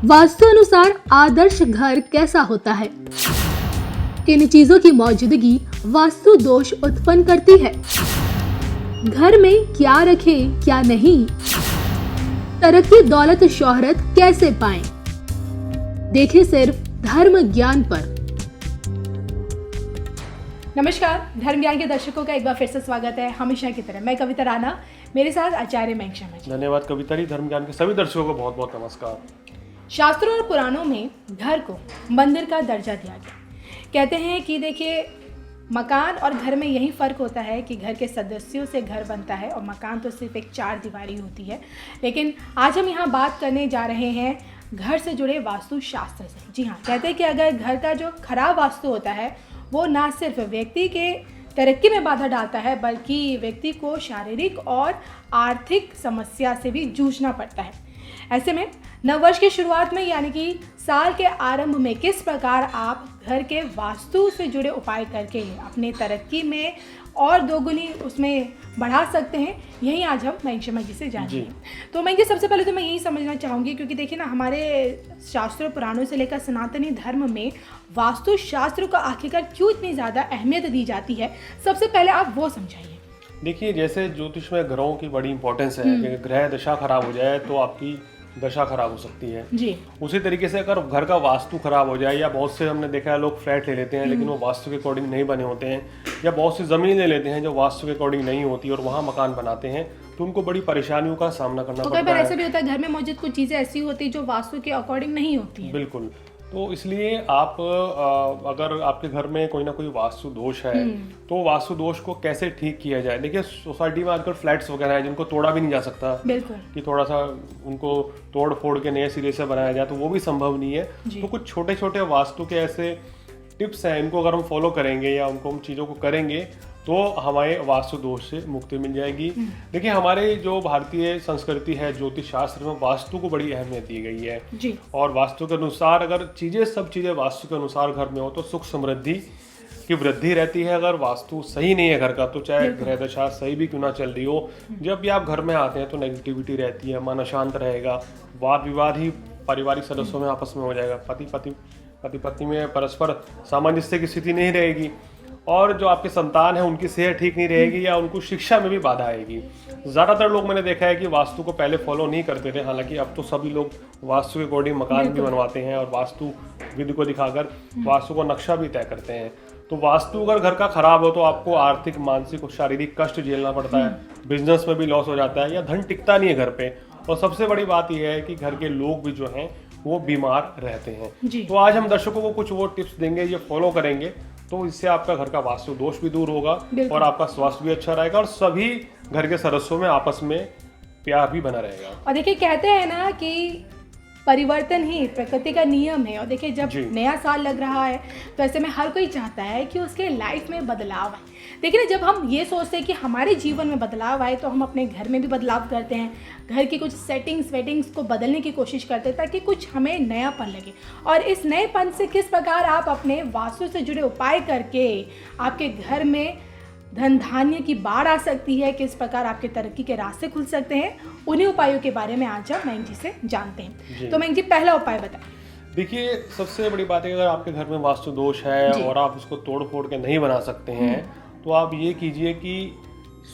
वास्तु अनुसार आदर्श घर कैसा होता है? किन चीजों की मौजूदगी वास्तु दोष उत्पन्न करती है? घर में क्या रखें, क्या नहीं? तरक्की, दौलत, शोहरत कैसे पाएं? देखें सिर्फ धर्म ज्ञान पर। नमस्कार, धर्म ज्ञान के दर्शकों का एक बार फिर से स्वागत है। हमेशा की तरह मैं कविता राणा, मेरे साथ आचार्य मयंक शर्मा जी। धन्यवाद कविता जी। धर्म ज्ञान के सभी दर्शकों को बहुत बहुत नमस्कार। शास्त्रों और पुराणों में घर को मंदिर का दर्जा दिया गया। कहते हैं कि देखिए, मकान और घर में यही फ़र्क होता है कि घर के सदस्यों से घर बनता है और मकान तो सिर्फ एक चार दीवारी होती है। लेकिन आज हम यहाँ बात करने जा रहे हैं घर से जुड़े वास्तु शास्त्र से। जी हाँ, कहते हैं कि अगर घर का जो खराब वास्तु होता है वो ना सिर्फ व्यक्ति के तरक्की में बाधा डालता है, बल्कि व्यक्ति को शारीरिक और आर्थिक समस्या से भी जूझना पड़ता है। ऐसे में नववर्ष की शुरुआत में यानी कि साल के आरंभ में किस प्रकार आप घर के वास्तु से जुड़े उपाय करके अपने तरक्की में और दोगुनी उसमें बढ़ा सकते हैं, यही आज हम मयंक शर्मा जी से जानेंगे। तो मयंक जी, सबसे पहले तो मैं यही समझना चाहूँगी, क्योंकि देखिए ना, हमारे शास्त्रों पुराणों से लेकर सनातनी धर्म में वास्तु शास्त्र को आखिरकार क्यों इतनी ज़्यादा अहमियत दी जाती है, सबसे पहले आप वो समझाइए। देखिए, जैसे ज्योतिष में ग्रहों की बड़ी इंपॉर्टेंस है कि ग्रह दशा खराब हो जाए तो आपकी दशा खराब हो सकती है जी। उसी तरीके से अगर घर का वास्तु खराब हो जाए, या बहुत से हमने देखा है लोग फ्लैट ले लेते हैं लेकिन वो वास्तु के अकॉर्डिंग नहीं बने होते हैं, या बहुत सी ज़मीन ले लेते हैं जो वास्तु के अकॉर्डिंग नहीं होती और वहाँ मकान बनाते हैं, तो उनको बड़ी परेशानियों का सामना करना तो पड़ता है। कई बार ऐसा भी होता है घर में मौजूद कुछ चीज़ें ऐसी होती है जो वास्तु के अकॉर्डिंग नहीं होती हैं। बिल्कुल। तो इसलिए आप अगर आपके घर में कोई ना कोई वास्तु दोष है तो वास्तु दोष को कैसे ठीक किया जाए। देखिए, सोसाइटी में आजकल फ्लैट्स वगैरह हैं जिनको तोड़ा भी नहीं जा सकता। बिल्कुल। कि थोड़ा सा उनको तोड़ फोड़ के नए सिरे से बनाया जाए तो वो भी संभव नहीं है। तो कुछ छोटे छोटे वास्तु के ऐसे टिप्स हैं, इनको अगर हम फॉलो करेंगे या उनको हम चीज़ों को करेंगे तो हमारे वास्तु दोष से मुक्ति मिल जाएगी। देखिए, हमारे जो भारतीय संस्कृति है, ज्योतिष शास्त्र में वास्तु को बड़ी अहमियत दी गई है जी। और वास्तु के अनुसार अगर सब चीज़ें वास्तु के अनुसार घर में हो तो सुख समृद्धि की वृद्धि रहती है। अगर वास्तु सही नहीं है घर का, तो चाहे ग्रह दशा सही भी क्यों ना चल रही हो, जब भी आप घर में आते हैं तो नेगेटिविटी रहती है, मन अशांत रहेगा, वाद विवाद ही पारिवारिक सदस्यों में आपस में हो जाएगा, पति पत्नी में परस्पर सामंजस्य की स्थिति नहीं रहेगी, और जो आपके संतान है उनकी सेहत ठीक नहीं रहेगी, या उनको शिक्षा में भी बाधा आएगी। ज़्यादातर लोग मैंने देखा है कि वास्तु को पहले फॉलो नहीं करते थे, हालांकि अब तो सभी लोग वास्तु के अकॉर्डिंग मकान भी बनवाते हैं और वास्तु विधि को दिखाकर वास्तु का नक्शा भी तय करते हैं। तो वास्तु अगर घर का खराब हो तो आपको आर्थिक, मानसिक और शारीरिक कष्ट झेलना पड़ता है, बिजनेस में भी लॉस हो जाता है, या धन टिकता नहीं है घर पे। और सबसे बड़ी बात यह है कि घर के लोग भी जो हैं वो बीमार रहते हैं। तो आज हम दर्शकों को कुछ वो टिप्स देंगे, ये फॉलो करेंगे तो इससे आपका घर का वास्तु दोष भी दूर होगा और आपका स्वास्थ्य भी अच्छा रहेगा और सभी घर के सदस्यों में आपस में प्यार भी बना रहेगा। और देखिए, कहते हैं ना कि परिवर्तन ही प्रकृति का नियम है। और देखिए, जब नया साल लग रहा है तो ऐसे में हर कोई चाहता है कि उसके लाइफ में बदलाव आए। देखिए ना, जब हम ये सोचते हैं कि हमारे जीवन में बदलाव आए तो हम अपने घर में भी बदलाव करते हैं, घर की कुछ सेटिंग्स को बदलने की कोशिश करते हैं ताकि कुछ हमें नयापन लगे। और इस नएपन से किस प्रकार आप अपने वास्तु से जुड़े उपाय करके आपके घर में धन धान्य की बाढ़ आ सकती है, किस प्रकार आपके तरक्की के रास्ते खुल सकते हैं, उन्हीं उपायों के बारे में आज हम मयंक जी से जानते हैं। तो मयंक जी, पहला उपाय बताएं। देखिए, सबसे बड़ी बात है, अगर आपके घर में वास्तु दोष है और आप उसको तोड़ फोड़ के नहीं बना सकते हैं तो आप ये कीजिए कि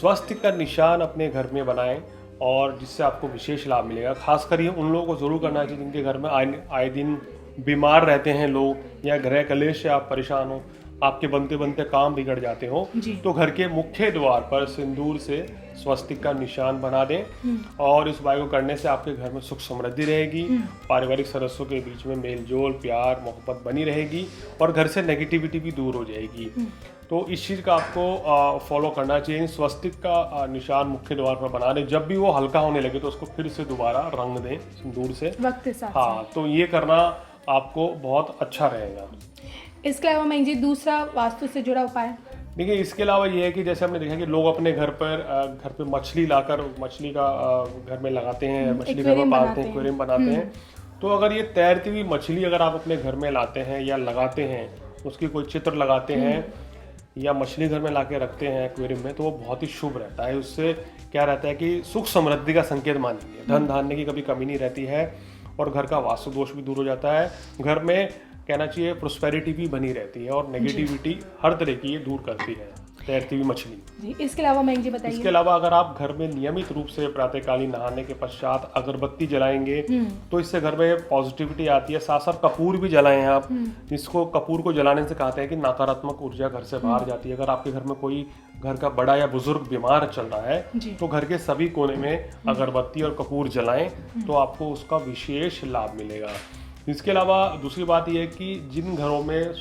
स्वास्तिक का निशान अपने घर में बनाएं, और जिससे आपको विशेष लाभ मिलेगा। खासकर ये उन लोगों को जरूर करना चाहिए जिनके घर में आए दिन बीमार रहते हैं लोग, या ग्रह कलेश से आप परेशान हो, आपके बनते बनते काम बिगड़ जाते हो, तो घर के मुख्य द्वार पर सिंदूर से स्वस्तिक का निशान बना दें। और इस उपाय को करने से आपके घर में सुख समृद्धि रहेगी, पारिवारिक सदस्यों के बीच में मेलजोल, प्यार, मोहब्बत बनी रहेगी और घर से नेगेटिविटी भी दूर हो जाएगी। तो इस चीज़ का आपको फॉलो करना चाहिए। स्वस्तिक का निशान मुख्य द्वार पर बना दें, जब भी वो हल्का होने लगे तो उसको फिर से दोबारा रंग दें सिंदूर से वक्त के साथ। हाँ, तो ये करना आपको बहुत अच्छा रहेगा। इसके अलावा मयंक जी, दूसरा वास्तु से जुड़ा उपाय? देखिए, इसके अलावा ये है कि जैसे हमने देखा कि लोग अपने घर पे मछली लाकर मछली का घर में लगाते हैं, मछली घर में पालते हैं, एक्वेरियम बनाते हैं। तो अगर ये तैरती हुई मछली अगर आप अपने घर में लाते हैं या लगाते हैं, उसकी कोई चित्र लगाते हैं या मछली घर में लाके रखते हैं एक्वेरियम में, तो वो बहुत ही शुभ रहता है। उससे क्या रहता है कि सुख समृद्धि का संकेत मानेंगे, धन धान्य की कभी कमी नहीं रहती है और घर का वास्तु दोष भी दूर हो जाता है। घर में कहना चाहिए प्रोस्पेरिटी भी बनी रहती है और नेगेटिविटी हर तरह की ये दूर करती है, तैरती हुई मछली जी। इसके अलावा मयंक जी बताइए। इसके अलावा अगर आप घर में नियमित रूप से प्रातःकालीन नहाने के पश्चात अगरबत्ती जलाएंगे तो इससे घर में पॉजिटिविटी आती है। साथ साथ कपूर भी जलाएं आप, इसको कपूर को जलाने से कहते हैं कि नकारात्मक ऊर्जा घर से बाहर जाती है। अगर आपके घर में कोई घर का बड़ा या बुजुर्ग बीमार चल रहा है तो घर के सभी कोने में अगरबत्ती और कपूर जलाएं तो आपको उसका विशेष लाभ मिलेगा। इसके अलावा दूसरी बात यह है कि जिन घरों में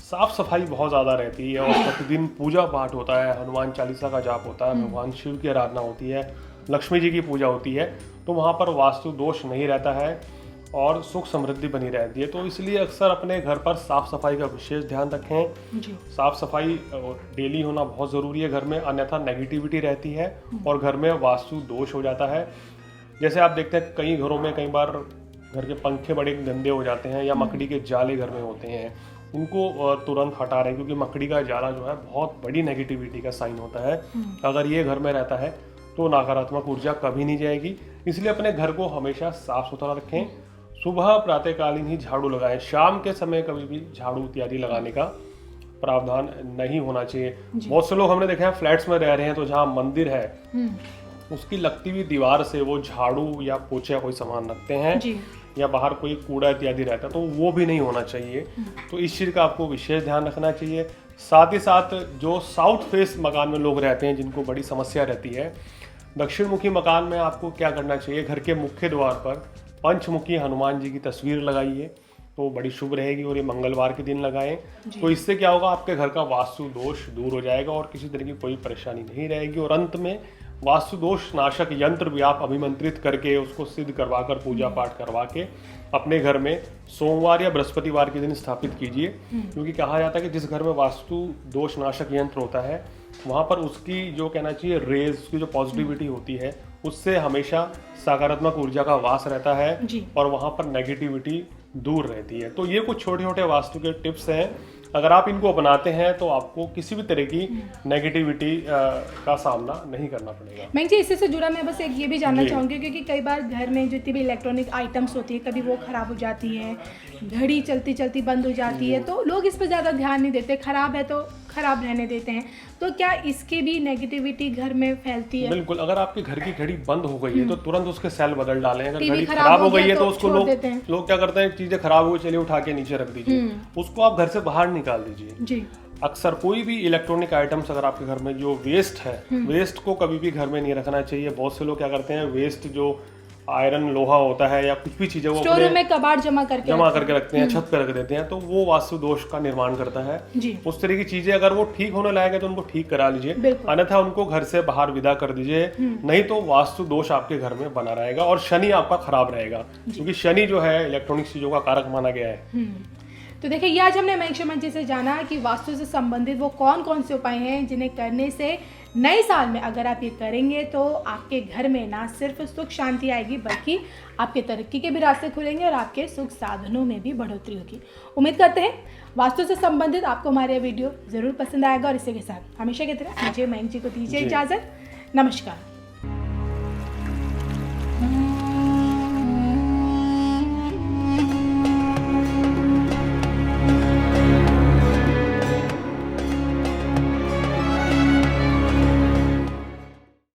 साफ सफाई बहुत ज़्यादा रहती है और प्रतिदिन पूजा पाठ होता है, हनुमान चालीसा का जाप होता है, भगवान शिव की आराधना होती है, लक्ष्मी जी की पूजा होती है, तो वहाँ पर वास्तु दोष नहीं रहता है और सुख समृद्धि बनी रहती है। तो इसलिए अक्सर अपने घर पर साफ सफाई का विशेष ध्यान रखें। साफ सफाई डेली होना बहुत ज़रूरी है घर में, अन्यथा नेगेटिविटी रहती है और घर में वास्तु दोष हो जाता है। जैसे आप देखते हैं कई घरों में कई बार घर के पंखे बड़े गंदे हो जाते हैं या मकड़ी के जाले घर में होते हैं, उनको तुरंत हटा रहे हैं क्योंकि मकड़ी का जाला जो है बहुत बड़ी नेगेटिविटी का साइन होता है। अगर ये घर में रहता है तो नकारात्मक ऊर्जा कभी नहीं जाएगी। इसलिए अपने घर को हमेशा साफ सुथरा रखें। सुबह प्रातःकालीन ही झाड़ू लगाएं, शाम के समय कभी भी झाड़ू इत्यादि लगाने का प्रावधान नहीं होना चाहिए। बहुत से लोग हमने देखा है फ्लैट्स में रह रहे हैं तो जहाँ मंदिर है उसकी लगती हुई दीवार से वो झाड़ू या पोछा कोई सामान रखते हैं या बाहर कोई कूड़ा इत्यादि रहता है, तो वो भी नहीं होना चाहिए। तो इस चीज़ का आपको विशेष ध्यान रखना चाहिए। साथ ही साथ जो साउथ फेस मकान में लोग रहते हैं जिनको बड़ी समस्या रहती है, दक्षिण मुखी मकान में आपको क्या करना चाहिए, घर के मुख्य द्वार पर पंचमुखी हनुमान जी की तस्वीर लगाइए तो बड़ी शुभ रहेगी और ये मंगलवार के दिन लगाएं। तो इससे क्या होगा, आपके घर का वास्तु दोष दूर हो जाएगा और किसी तरह की कोई परेशानी नहीं रहेगी। और अंत में वास्तु दोष नाशक यंत्र भी आप अभिमंत्रित करके उसको सिद्ध करवा कर पूजा पाठ करवा के अपने घर में सोमवार या बृहस्पतिवार के दिन स्थापित कीजिए। क्योंकि कहा जाता है कि जिस घर में वास्तु दोष नाशक यंत्र होता है वहाँ पर उसकी जो कहना चाहिए रेज, उसकी जो पॉजिटिविटी होती है उससे हमेशा सकारात्मक ऊर्जा का वास रहता है और वहाँ पर नेगेटिविटी दूर रहती है। तो ये कुछ छोटे छोटे वास्तु के टिप्स हैं, अगर आप इनको अपनाते हैं तो आपको किसी भी तरह की नेगेटिविटी का सामना नहीं करना पड़ेगा। मैं जी इससे जुड़ा मैं बस एक ये भी जानना चाहूँगी क्योंकि कई बार घर में जितनी भी इलेक्ट्रॉनिक आइटम्स होती है कभी वो ख़राब हो जाती है, घड़ी चलती चलती बंद हो जाती है, तो लोग इस पर ज़्यादा ध्यान नहीं देते, ख़राब है तो ख़राब रहने देते हैं। तो क्या इसकी भी नेगेटिविटी घर में फैलती है? बिल्कुल, अगर आपकी घर की घड़ी बंद हो गई है तो तुरंत उसके सेल बदल डालें। अगर घड़ी खराब हो गई है तो उसको लोग क्या करते हैं, चीजें खराब हो गई चलिए उठा के नीचे रख दीजिए, उसको आप घर से बाहर निकाल दीजिए। अक्सर कोई भी इलेक्ट्रॉनिक आइटम्स अगर आपके घर में जो वेस्ट है, वेस्ट को कभी भी घर में नहीं रखना चाहिए। बहुत से लोग क्या करते हैं, वेस्ट जो आयरन लोहा होता है या कुछ भी चीजें वो स्टोर में कबाड़ जमा करके रखते हैं, छत पे रख देते हैं, तो वो वास्तु दोष का निर्माण करता है। उस तरह की चीजें अगर वो ठीक होने लायक है तो उनको ठीक करा लीजिए, अन्यथा उनको घर से बाहर विदा कर दीजिए, नहीं तो वास्तु दोष आपके घर में बना रहेगा और शनि आपका खराब रहेगा क्योंकि शनि जो है इलेक्ट्रॉनिक चीजों का कारक माना गया है। तो देखिए ये आज हमने मयंक शर्मा जी से जाना कि वास्तु से संबंधित वो कौन कौन से उपाय हैं जिन्हें करने से नए साल में अगर आप ये करेंगे तो आपके घर में ना सिर्फ सुख शांति आएगी बल्कि आपके तरक्की के भी रास्ते खुलेंगे और आपके सुख साधनों में भी बढ़ोतरी होगी। उम्मीद करते हैं वास्तु से संबंधित आपको हमारा वीडियो ज़रूर पसंद आएगा और इसी के साथ हमेशा की तरह मुझे मयंक जी को दीजिए इजाज़त। नमस्कार।